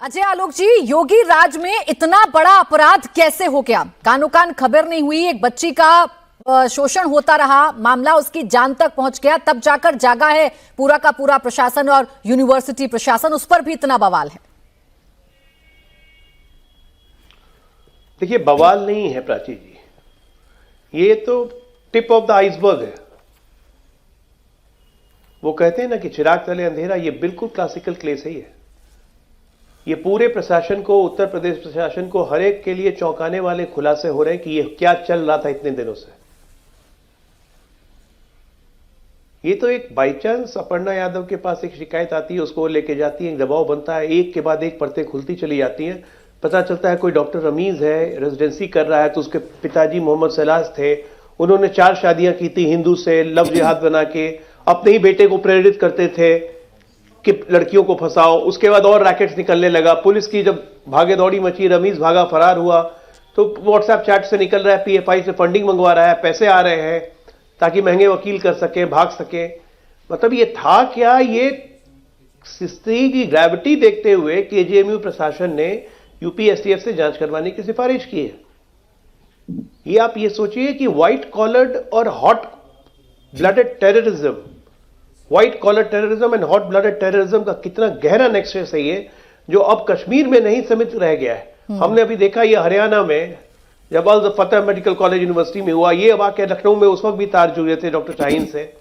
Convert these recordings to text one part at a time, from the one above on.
अजय आलोक जी, योगी राज में इतना बड़ा अपराध कैसे हो गया? कानो कान खबर नहीं हुई, एक बच्ची का शोषण होता रहा, मामला उसकी जान तक पहुंच गया, तब जाकर जागा है पूरा का पूरा प्रशासन और यूनिवर्सिटी प्रशासन, उस पर भी इतना बवाल है। देखिए, बवाल नहीं है प्राची जी, ये तो टिप ऑफ द आइसबर्ग है। वो कहते हैं ना कि चिराग तले अंधेरा, ये बिल्कुल क्लासिकल केस है। ये पूरे प्रशासन को, उत्तर प्रदेश प्रशासन को, हर एक के लिए चौंकाने वाले खुलासे हो रहे हैं कि ये क्या चल रहा था इतने दिनों से। ये तो एक बाई चांस अपर्णा यादव के पास एक शिकायत आती है, उसको लेके जाती है, एक दबाव बनता है, एक के बाद एक परतें खुलती चली जाती हैं। पता चलता है कोई डॉक्टर रमीज है, रेजिडेंसी कर रहा है, तो उसके पिताजी मोहम्मद सलास थे, उन्होंने 4 शादियां की थी हिंदू से, लव जिहाद बना के अपने ही बेटे को प्रेरित करते थे कि लड़कियों को फंसाओ। उसके बाद और रैकेट्स निकलने लगा। पुलिस की जब भागे दौड़ी मची, रमीज भागा फरार हुआ, तो व्हाट्सएप चैट से निकल रहा है, पीएफआई से फंडिंग मंगवा रहा है, पैसे आ रहे हैं ताकि महंगे वकील कर सके, भाग सके। मतलब ये था क्या? ये स्थिति की ग्रेविटी देखते हुए केजीएमयू प्रशासन ने यूपीएसटीएफ से जांच करवाने की सिफारिश की है। ये आप ये सोचिए कि व्हाइट कॉलर्ड और hot blooded terrorism, white collar terrorism and hot blooded terrorism का कितना गहरा नेक्सस है ये, जो अब कश्मीर में नहीं सीमित रह गया है। हमने अभी देखा ये हरियाणा में जब अल फतेह मेडिकल कॉलेज यूनिवर्सिटी में हुआ, ये अब आके लखनऊ में उस वक्त भी तार जुड़े थे डॉक्टर शाहीन से,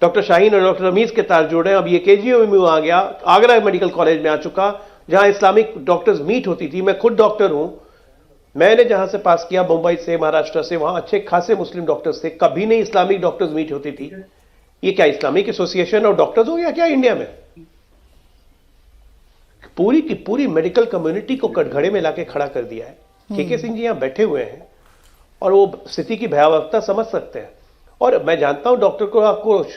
डॉक्टर शाहीन और डॉक्टर रमीज के तार जुड़े हैं। अब ये केजीएमयू में आ गया, आगरा मेडिकल कॉलेज में आ चुका, जहां इस्लामिक डॉक्टर्स मीट होती थी। मैं खुद डॉक्टर हूं, मैंने जहां से पास किया मुंबई से, महाराष्ट्र से, वहां अच्छे खासे मुस्लिम डॉक्टर्स थे, कभी नहीं इस्लामिक डॉक्टर्स मीट होती थी। ये क्या इस्लामिक एसोसिएशन और डॉक्टर्स हो गया क्या इंडिया में? पूरी की पूरी मेडिकल कम्युनिटी को कटघरे में लाके खड़ा कर दिया है। केके सिंह जी यहां बैठे हुए हैं और वो स्थिति की भयावहता समझ सकते हैं। और मैं जानता हूं डॉक्टर को आक्रोश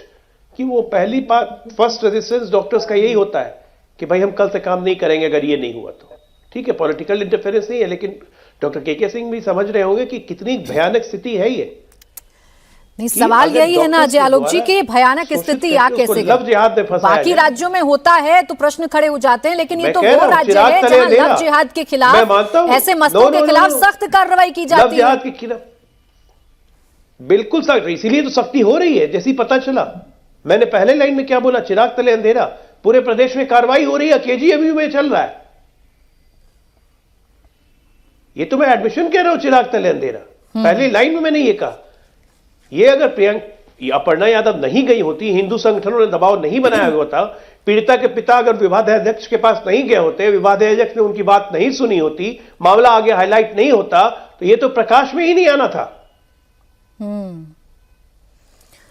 कि वो पहली बात, फर्स्ट रेजिस्टेंस डॉक्टर्स का यही होता है कि भाई हम कल से काम नहीं करेंगे अगर ये नहीं हुआ तो। ठीक है, पॉलिटिकल इंटरफेरेंस नहीं है, लेकिन डॉक्टर केके सिंह भी समझ रहे होंगे कि कितनी भयानक स्थिति है ये। नहीं, सवाल यही है ना अजय आलोक जी कि भयानक स्थिति आ कैसे गई? बाकी राज्यों में होता है तो प्रश्न खड़े हो जाते हैं, लेकिन ये तो वो राज्य है जहां लव जिहाद के खिलाफ, ऐसे मस्तों के खिलाफ सख्त कार्रवाई की जाती है। लव जिहाद के खिलाफ बिल्कुल सख्त, इसीलिए तो सख्ती हो रही है। जैसी पता चला, मैंने पहले लाइन में क्या बोला, चिराग तले अंधेरा, पूरे प्रदेश में कार्रवाई हो रही है, केजीएमयू में चल रहा है। ये तो मैं एडमिशन कह रहा हूं, चिराग तले अंधेरा, पहली लाइन में मैंने ये कहा। ये अगर अपर्णा यादव नहीं गई होती, हिंदू संगठनों ने दबाव नहीं बनाया होता, पीड़िता के पिता अगर विवादाध्यक्ष के पास नहीं गए होते, विवादाध्यक्ष ने उनकी बात नहीं सुनी होती, मामला आगे हाईलाइट नहीं होता, तो ये तो प्रकाश में ही नहीं आना था।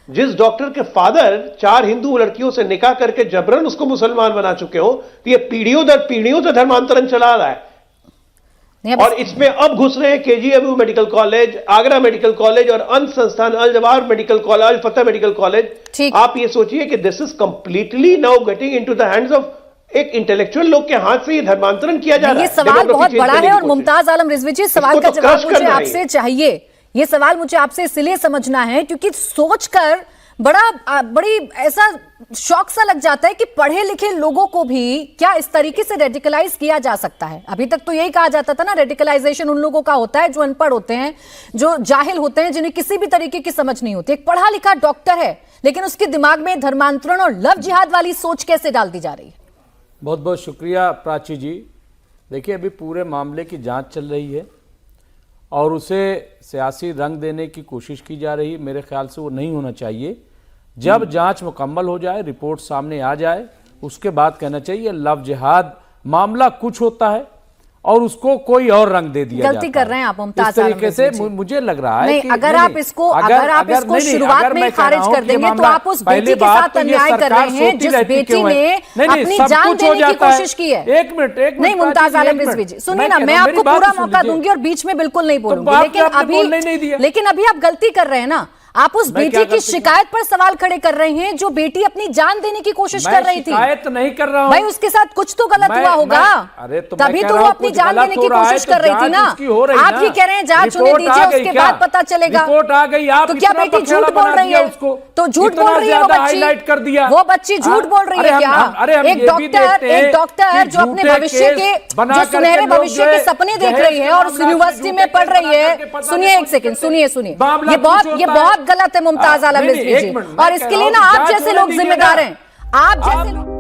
जिस डॉक्टर के फादर 4 हिंदू लड़कियों से निकाह करके जबरन उसको मुसलमान बना चुके हो, तो ये पीढ़ियों दर पीढ़ियों से धर्मांतरण चला रहा है। और इसमें अब घुस रहे हैं KGMU medical college, Agra medical college और अन्य संस्थान, अल जवाहर मेडिकल कॉलेज, अल फतेह मेडिकल कॉलेज। आप ये सोचिए कि this is completely now getting into the hands of एक इंटेलेक्चुअल लोग के हाथ से ये धर्मांतरण किया जा रहा है। ये सवाल बहुत बड़ा है और मुमताज आलम रिजवी जी, सवाल का जवाब मुझे आपसे चाहिए। ये सवाल मुझे आपसे इसलिए समझना है क्योंकि सोचकर बड़ी ऐसा शौक सा लग जाता है कि पढ़े लिखे लोगों को भी क्या इस तरीके से रेडिकलाइज किया जा सकता है? अभी तक तो यही कहा जाता था ना, रेडिकलाइजेशन उन लोगों का होता है जो अनपढ़ होते हैं, जो जाहिल होते हैं, जिन्हें किसी भी तरीके की समझ नहीं होती। एक पढ़ा लिखा डॉक्टर है, लेकिन उसके दिमाग में धर्मांतरण और लव जिहाद वाली सोच कैसे डाल दी जा रही है? बहुत बहुत शुक्रिया प्राची जी। देखिए, अभी पूरे मामले की जांच चल रही है और उसे सियासी रंग देने की कोशिश की जा रही है। मेरे ख्याल से वो नहीं होना चाहिए। जब जांच मुकम्मल हो जाए, रिपोर्ट सामने आ जाए, उसके बाद कहना चाहिए लव जिहाद मामला कुछ होता है और उसको कोई और रंग दे दिया गलती कर रहे हैं आप मुमताज, इस तरीके से मुझे लग रहा है कि अगर आप इसको शुरुआत में खारिज कर देंगे तो आप उस बेटी के साथ अन्याय कर रहे हैं जिस बेटी ने अपनी जान देने की कोशिश की है। एक मिनट नहीं मुमताज आलम रिजवी जी, सुनिए ना, मैं आपको पूरा मौका दूंगी और बीच में बिल्कुल नहीं बोलूंगी, लेकिन अभी आप गलती कर रहे हैं ना। आप उस मैं बेटी क्या की गलती शिकायत पर सवाल खड़े कर रहे हैं जो बेटी अपनी जान देने की कोशिश कर रही थी। शिकायत नहीं कर रहा हूं भाई उसके साथ कुछ तो गलत हुआ होगा, अरे तो मैं तभी कह तो रहा वो हूं अपनी कुछ जान गलत देने की हो रहा है कोशिश तो कर रही थी जांच ना। उसकी हो रही आप ना। ही कह रहे हैं जांच होने रिपोर्ट आ दीजिए, गई उसके क्या? बाद पता चलेगा। रिपोर्ट आ गई, आप तो क्या इतना बेटी पखेड़ा झूठ बोल बना रही दिया है? उसको, तो झूठ इतना बोल रही है वो ज्यादा बच्ची, हाईलाइट कर दिया। वो बच्ची झूठ बोल रही है क्या? एक डॉक्टर जो सुनहरे भविष्य के सपने देख रही है और यूनिवर्सिटी में पढ़ रही है। सुनिए एक सेकंड, सुनिए ये बहुत गलत है मुमताज आलम रिजवी जी, और इसके लिए ना आप जैसे लोग जिम्मेदार हैं। आप जैसे लोग